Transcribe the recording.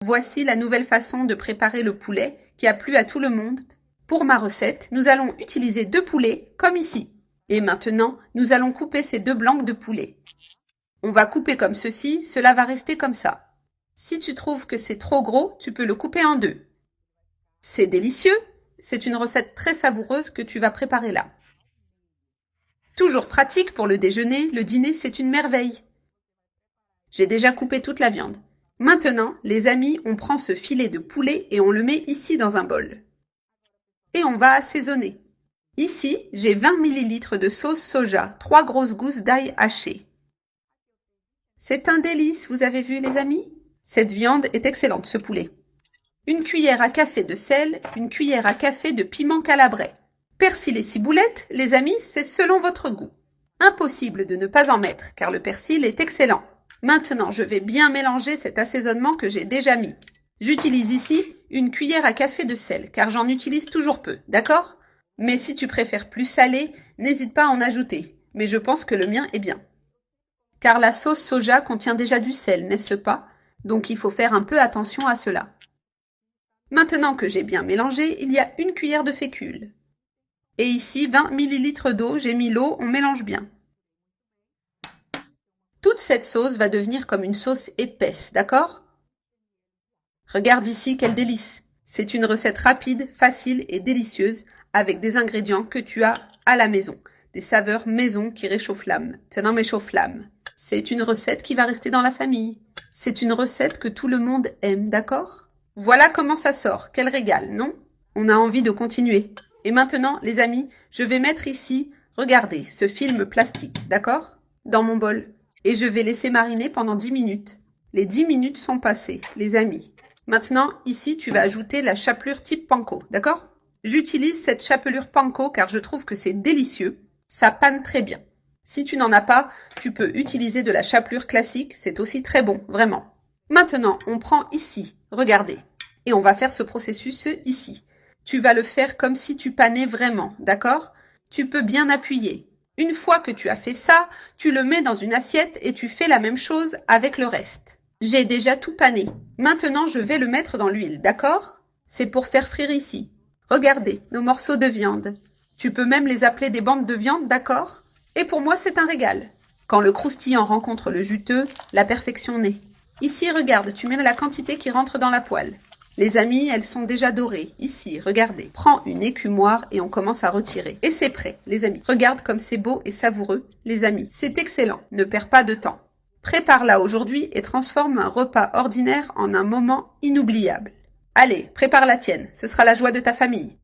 Voici la nouvelle façon de préparer le poulet qui a plu à tout le monde. Pour ma recette, nous allons utiliser 2 poulets, comme ici. Et maintenant, nous allons couper ces 2 blancs de poulet. On va couper comme ceci, cela va rester comme ça. Si tu trouves que c'est trop gros, tu peux le couper en 2. C'est délicieux, c'est une recette très savoureuse que tu vas préparer là. Toujours pratique pour le déjeuner, le dîner c'est une merveille. J'ai déjà coupé toute la viande. Maintenant, les amis, on prend ce filet de poulet et on le met ici dans un bol. Et on va assaisonner. Ici, j'ai 20 ml de sauce soja, 3 grosses gousses d'ail hachées. C'est un délice, vous avez vu les amis? Cette viande est excellente, ce poulet. Une cuillère à café de sel, une cuillère à café de piment calabrais. Persil et ciboulette, les amis, c'est selon votre goût. Impossible de ne pas en mettre, car le persil est excellent. Maintenant, je vais bien mélanger cet assaisonnement que j'ai déjà mis. J'utilise ici une cuillère à café de sel, car j'en utilise toujours peu, d'accord? Mais si tu préfères plus salé, n'hésite pas à en ajouter. Mais je pense que le mien est bien. Car la sauce soja contient déjà du sel, n'est-ce pas? Donc il faut faire un peu attention à cela. Maintenant que j'ai bien mélangé, il y a une cuillère de fécule. Et ici, 20 ml d'eau, j'ai mis l'eau, on mélange bien. Toute cette sauce va devenir comme une sauce épaisse, d'accord? Regarde ici, quel délice! C'est une recette rapide, facile et délicieuse avec des ingrédients que tu as à la maison. Des saveurs maison qui réchauffent l'âme. Ça n'en m'échauffe l'âme. C'est une recette qui va rester dans la famille. C'est une recette que tout le monde aime, d'accord? Voilà comment ça sort. Quel régal, non? On a envie de continuer. Et maintenant, les amis, je vais mettre ici, regardez, ce film plastique, d'accord? Dans mon bol. Et je vais laisser mariner pendant 10 minutes. Les 10 minutes sont passées, les amis. Maintenant, ici, tu vas ajouter la chapelure type panko, d'accord? J'utilise cette chapelure panko car je trouve que c'est délicieux. Ça panne très bien. Si tu n'en as pas, tu peux utiliser de la chapelure classique, c'est aussi très bon, vraiment. Maintenant, on prend ici, regardez. Et on va faire ce processus ici. Tu vas le faire comme si tu panais vraiment, d'accord? Tu peux bien appuyer. Une fois que tu as fait ça, tu le mets dans une assiette et tu fais la même chose avec le reste. J'ai déjà tout pané. Maintenant, je vais le mettre dans l'huile, d'accord? C'est pour faire frire ici. Regardez, nos morceaux de viande. Tu peux même les appeler des bandes de viande, d'accord? Et pour moi, c'est un régal. Quand le croustillant rencontre le juteux, la perfection naît. Ici, regarde, tu mets la quantité qui rentre dans la poêle. Les amis, elles sont déjà dorées. Ici, regardez. Prends une écumoire et on commence à retirer. Et c'est prêt, les amis. Regarde comme c'est beau et savoureux, les amis. C'est excellent. Ne perds pas de temps. Prépare-la aujourd'hui et transforme un repas ordinaire en un moment inoubliable. Allez, prépare la tienne. Ce sera la joie de ta famille.